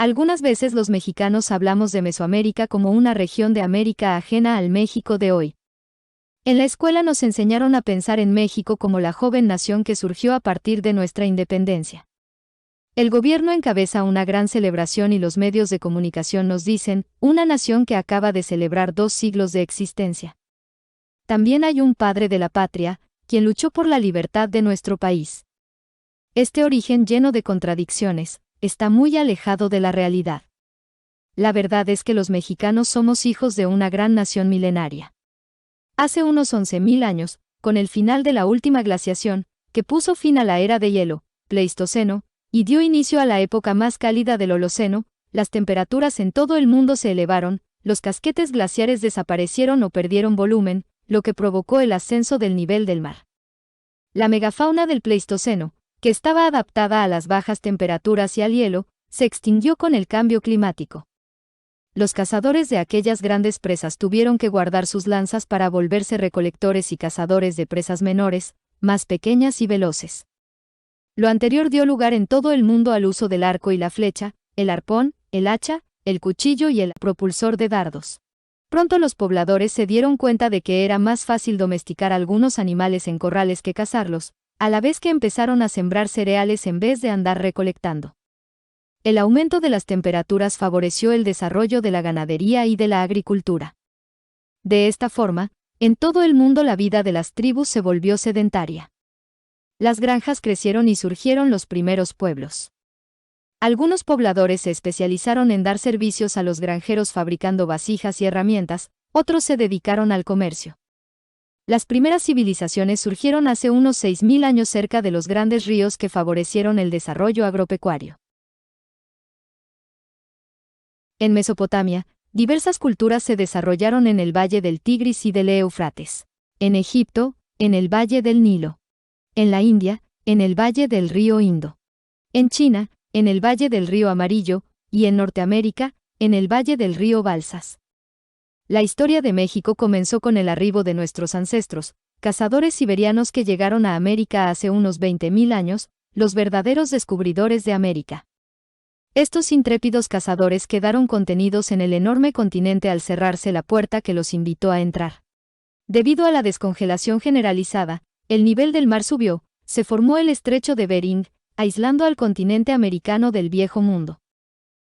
Algunas veces los mexicanos hablamos de Mesoamérica como una región de América ajena al México de hoy. En la escuela nos enseñaron a pensar en México como la joven nación que surgió a partir de nuestra independencia. El gobierno encabeza una gran celebración y los medios de comunicación nos dicen, una nación que acaba de celebrar 2 siglos de existencia. También hay un padre de la patria, quien luchó por la libertad de nuestro país. Este origen lleno de contradicciones, está muy alejado de la realidad. La verdad es que los mexicanos somos hijos de una gran nación milenaria. Hace unos 11.000 años, con el final de la última glaciación, que puso fin a la era de hielo, Pleistoceno, y dio inicio a la época más cálida del Holoceno, las temperaturas en todo el mundo se elevaron, los casquetes glaciares desaparecieron o perdieron volumen, lo que provocó el ascenso del nivel del mar. La megafauna del Pleistoceno, que estaba adaptada a las bajas temperaturas y al hielo, se extinguió con el cambio climático. Los cazadores de aquellas grandes presas tuvieron que guardar sus lanzas para volverse recolectores y cazadores de presas menores, más pequeñas y veloces. Lo anterior dio lugar en todo el mundo al uso del arco y la flecha, el arpón, el hacha, el cuchillo y el propulsor de dardos. Pronto los pobladores se dieron cuenta de que era más fácil domesticar algunos animales en corrales que cazarlos, a la vez que empezaron a sembrar cereales en vez de andar recolectando. El aumento de las temperaturas favoreció el desarrollo de la ganadería y de la agricultura. De esta forma, en todo el mundo la vida de las tribus se volvió sedentaria. Las granjas crecieron y surgieron los primeros pueblos. Algunos pobladores se especializaron en dar servicios a los granjeros fabricando vasijas y herramientas, otros se dedicaron al comercio. Las primeras civilizaciones surgieron hace unos 6.000 años cerca de los grandes ríos que favorecieron el desarrollo agropecuario. En Mesopotamia, diversas culturas se desarrollaron en el valle del Tigris y del Éufrates. En Egipto, en el valle del Nilo. En la India, en el valle del río Indo. En China, en el valle del río Amarillo, y en Norteamérica, en el valle del río Balsas. La historia de México comenzó con el arribo de nuestros ancestros, cazadores siberianos que llegaron a América hace unos 20.000 años, los verdaderos descubridores de América. Estos intrépidos cazadores quedaron contenidos en el enorme continente al cerrarse la puerta que los invitó a entrar. Debido a la descongelación generalizada, el nivel del mar subió, se formó el estrecho de Bering, aislando al continente americano del Viejo Mundo.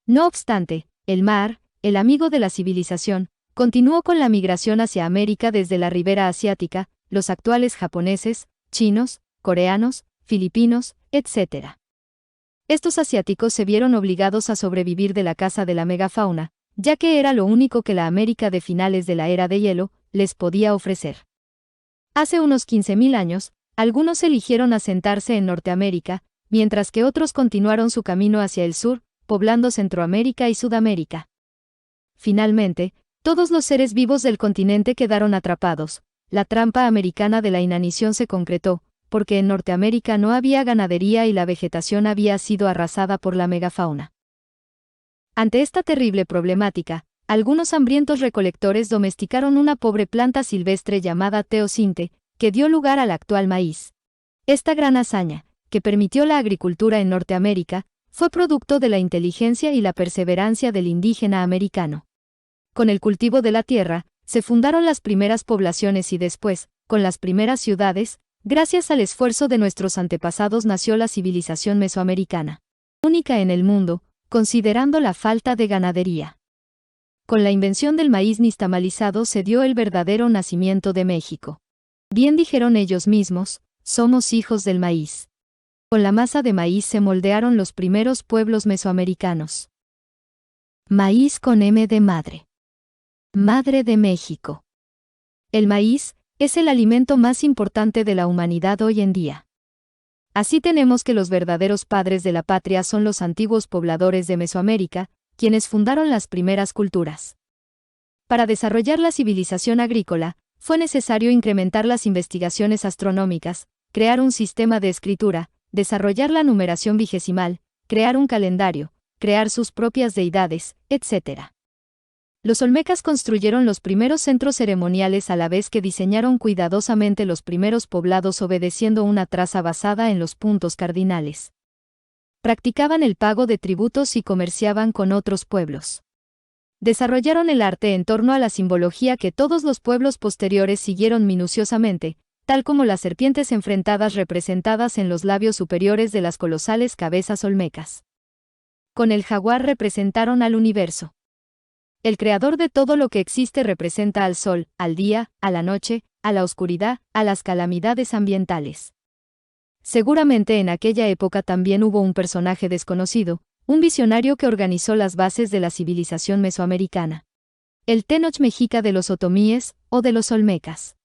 No obstante, el mar, el amigo de la civilización, continuó con la migración hacia América desde la ribera asiática, los actuales japoneses, chinos, coreanos, filipinos, etc. Estos asiáticos se vieron obligados a sobrevivir de la caza de la megafauna, ya que era lo único que la América de finales de la era de hielo les podía ofrecer. Hace unos 15.000 años, algunos eligieron asentarse en Norteamérica, mientras que otros continuaron su camino hacia el sur, poblando Centroamérica y Sudamérica. Finalmente, todos los seres vivos del continente quedaron atrapados. La trampa americana de la inanición se concretó, porque en Norteamérica no había ganadería y la vegetación había sido arrasada por la megafauna. Ante esta terrible problemática, algunos hambrientos recolectores domesticaron una pobre planta silvestre llamada teosinte, que dio lugar al actual maíz. Esta gran hazaña, que permitió la agricultura en Norteamérica, fue producto de la inteligencia y la perseverancia del indígena americano. Con el cultivo de la tierra, se fundaron las primeras poblaciones y después, con las primeras ciudades, gracias al esfuerzo de nuestros antepasados nació la civilización mesoamericana, única en el mundo, considerando la falta de ganadería. Con la invención del maíz nixtamalizado se dio el verdadero nacimiento de México. Bien dijeron ellos mismos, somos hijos del maíz. Con la masa de maíz se moldearon los primeros pueblos mesoamericanos. Maíz con M de madre. Madre de México. El maíz es el alimento más importante de la humanidad hoy en día. Así tenemos que los verdaderos padres de la patria son los antiguos pobladores de Mesoamérica, quienes fundaron las primeras culturas. Para desarrollar la civilización agrícola, fue necesario incrementar las investigaciones astronómicas, crear un sistema de escritura, desarrollar la numeración vigesimal, crear un calendario, crear sus propias deidades, etc. Los olmecas construyeron los primeros centros ceremoniales a la vez que diseñaron cuidadosamente los primeros poblados obedeciendo una traza basada en los puntos cardinales. Practicaban el pago de tributos y comerciaban con otros pueblos. Desarrollaron el arte en torno a la simbología que todos los pueblos posteriores siguieron minuciosamente, tal como las serpientes enfrentadas representadas en los labios superiores de las colosales cabezas olmecas. Con el jaguar representaron al universo. El creador de todo lo que existe representa al sol, al día, a la noche, a la oscuridad, a las calamidades ambientales. Seguramente en aquella época también hubo un personaje desconocido, un visionario que organizó las bases de la civilización mesoamericana. El Tenoch Mexica de los otomíes, o de los olmecas.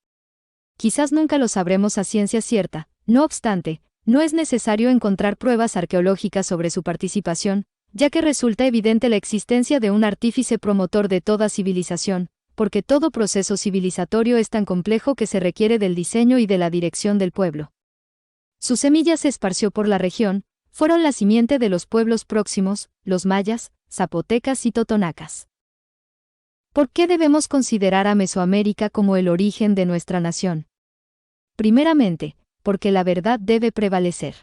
Quizás nunca lo sabremos a ciencia cierta, no obstante, no es necesario encontrar pruebas arqueológicas sobre su participación, ya que resulta evidente la existencia de un artífice promotor de toda civilización, porque todo proceso civilizatorio es tan complejo que se requiere del diseño y de la dirección del pueblo. Su semilla se esparció por la región, fueron la simiente de los pueblos próximos, los mayas, zapotecas y totonacas. ¿Por qué debemos considerar a Mesoamérica como el origen de nuestra nación? Primeramente, porque la verdad debe prevalecer.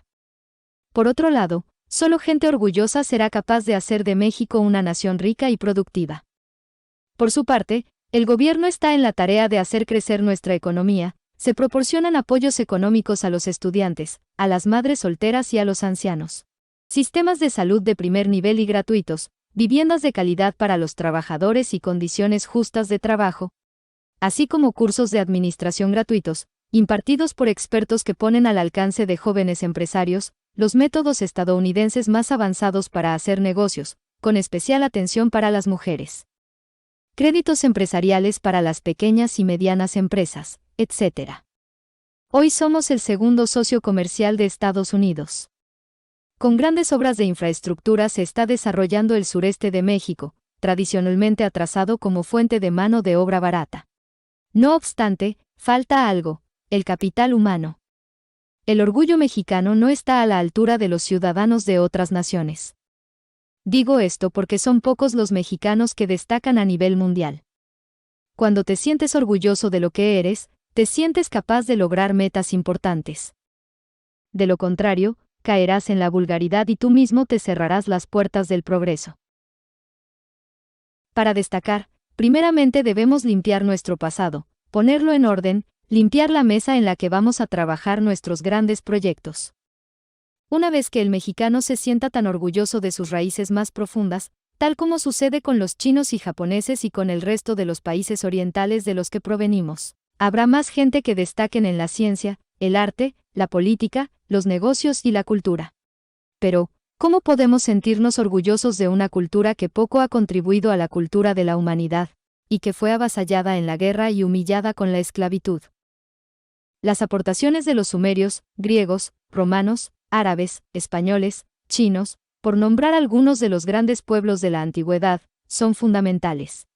Por otro lado, solo gente orgullosa será capaz de hacer de México una nación rica y productiva. Por su parte, el gobierno está en la tarea de hacer crecer nuestra economía, se proporcionan apoyos económicos a los estudiantes, a las madres solteras y a los ancianos. Sistemas de salud de primer nivel y gratuitos, viviendas de calidad para los trabajadores y condiciones justas de trabajo, así como cursos de administración gratuitos, impartidos por expertos que ponen al alcance de jóvenes empresarios, los métodos estadounidenses más avanzados para hacer negocios, con especial atención para las mujeres. Créditos empresariales para las pequeñas y medianas empresas, etc. Hoy somos el segundo socio comercial de Estados Unidos. Con grandes obras de infraestructura se está desarrollando el sureste de México, tradicionalmente atrasado como fuente de mano de obra barata. No obstante, falta algo: el capital humano. El orgullo mexicano no está a la altura de los ciudadanos de otras naciones. Digo esto porque son pocos los mexicanos que destacan a nivel mundial. Cuando te sientes orgulloso de lo que eres, te sientes capaz de lograr metas importantes. De lo contrario, caerás en la vulgaridad y tú mismo te cerrarás las puertas del progreso. Para destacar, primeramente debemos limpiar nuestro pasado, ponerlo en orden, limpiar la mesa en la que vamos a trabajar nuestros grandes proyectos. Una vez que el mexicano se sienta tan orgulloso de sus raíces más profundas, tal como sucede con los chinos y japoneses y con el resto de los países orientales de los que provenimos, habrá más gente que destaquen en la ciencia, el arte, la política, los negocios y la cultura. Pero, ¿cómo podemos sentirnos orgullosos de una cultura que poco ha contribuido a la cultura de la humanidad, y que fue avasallada en la guerra y humillada con la esclavitud? Las aportaciones de los sumerios, griegos, romanos, árabes, españoles, chinos, por nombrar algunos de los grandes pueblos de la antigüedad, son fundamentales.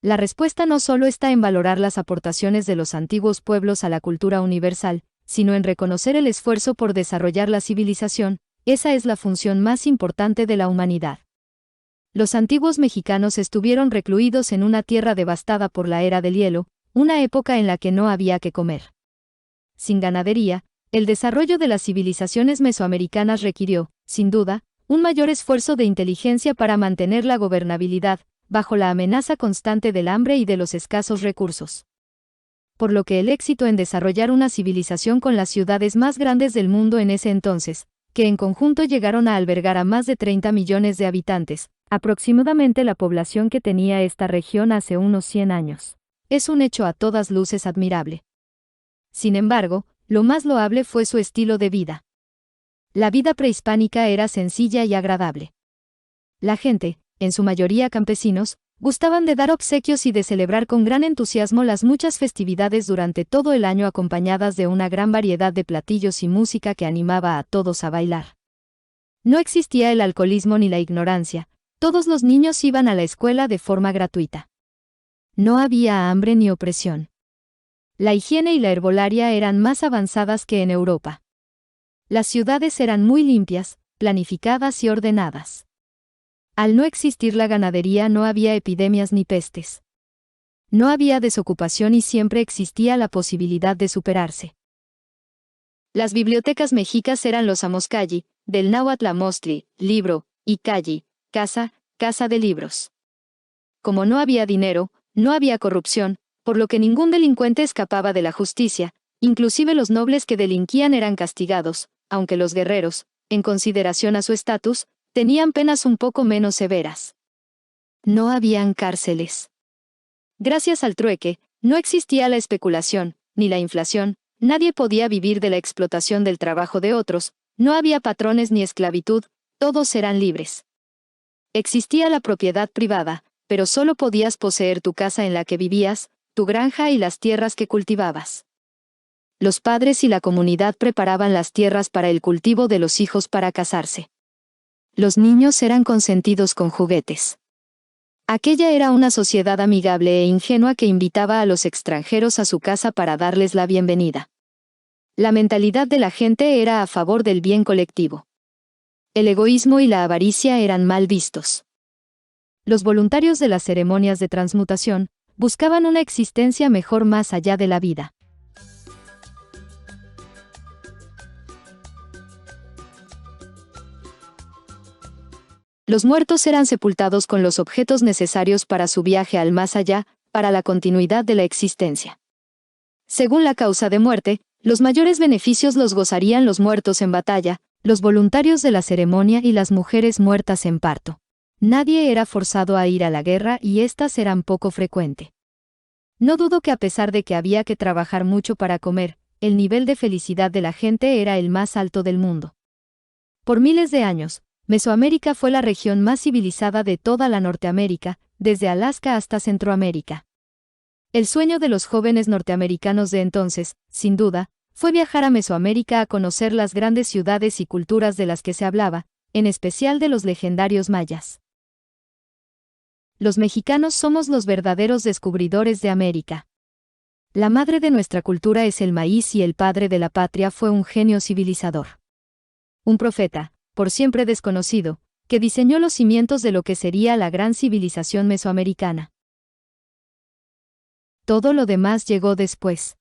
La respuesta no solo está en valorar las aportaciones de los antiguos pueblos a la cultura universal, sino en reconocer el esfuerzo por desarrollar la civilización. Esa es la función más importante de la humanidad. Los antiguos mexicanos estuvieron recluidos en una tierra devastada por la era del hielo, una época en la que no había que comer. Sin ganadería, el desarrollo de las civilizaciones mesoamericanas requirió, sin duda, un mayor esfuerzo de inteligencia para mantener la gobernabilidad, bajo la amenaza constante del hambre y de los escasos recursos. Por lo que el éxito en desarrollar una civilización con las ciudades más grandes del mundo en ese entonces, que en conjunto llegaron a albergar a más de 30 millones de habitantes, aproximadamente la población que tenía esta región hace unos 100 años, es un hecho a todas luces admirable. Sin embargo, lo más loable fue su estilo de vida. La vida prehispánica era sencilla y agradable. La gente, en su mayoría campesinos, gustaban de dar obsequios y de celebrar con gran entusiasmo las muchas festividades durante todo el año, acompañadas de una gran variedad de platillos y música que animaba a todos a bailar. No existía el alcoholismo ni la ignorancia, todos los niños iban a la escuela de forma gratuita. No había hambre ni opresión. La higiene y la herbolaria eran más avanzadas que en Europa. Las ciudades eran muy limpias, planificadas y ordenadas. Al no existir la ganadería no había epidemias ni pestes. No había desocupación y siempre existía la posibilidad de superarse. Las bibliotecas mexicas eran los Amoscalli, del náhuatl amostli, libro, y calli, casa, casa de libros. Como no había dinero, no había corrupción, por lo que ningún delincuente escapaba de la justicia, inclusive los nobles que delinquían eran castigados, aunque los guerreros, en consideración a su estatus, tenían penas un poco menos severas. No habían cárceles. Gracias al trueque, no existía la especulación, ni la inflación, nadie podía vivir de la explotación del trabajo de otros, no había patrones ni esclavitud, todos eran libres. Existía la propiedad privada, pero solo podías poseer tu casa en la que vivías, tu granja y las tierras que cultivabas. Los padres y la comunidad preparaban las tierras para el cultivo de los hijos para casarse. Los niños eran consentidos con juguetes. Aquella era una sociedad amigable e ingenua que invitaba a los extranjeros a su casa para darles la bienvenida. La mentalidad de la gente era a favor del bien colectivo. El egoísmo y la avaricia eran mal vistos. Los voluntarios de las ceremonias de transmutación buscaban una existencia mejor más allá de la vida. Los muertos eran sepultados con los objetos necesarios para su viaje al más allá, para la continuidad de la existencia. Según la causa de muerte, los mayores beneficios los gozarían los muertos en batalla, los voluntarios de la ceremonia y las mujeres muertas en parto. Nadie era forzado a ir a la guerra y éstas eran poco frecuente. No dudo que a pesar de que había que trabajar mucho para comer, el nivel de felicidad de la gente era el más alto del mundo. Por miles de años, Mesoamérica fue la región más civilizada de toda la Norteamérica, desde Alaska hasta Centroamérica. El sueño de los jóvenes norteamericanos de entonces, sin duda, fue viajar a Mesoamérica a conocer las grandes ciudades y culturas de las que se hablaba, en especial de los legendarios mayas. Los mexicanos somos los verdaderos descubridores de América. La madre de nuestra cultura es el maíz y el padre de la patria fue un genio civilizador. Un profeta, por siempre desconocido, que diseñó los cimientos de lo que sería la gran civilización mesoamericana. Todo lo demás llegó después.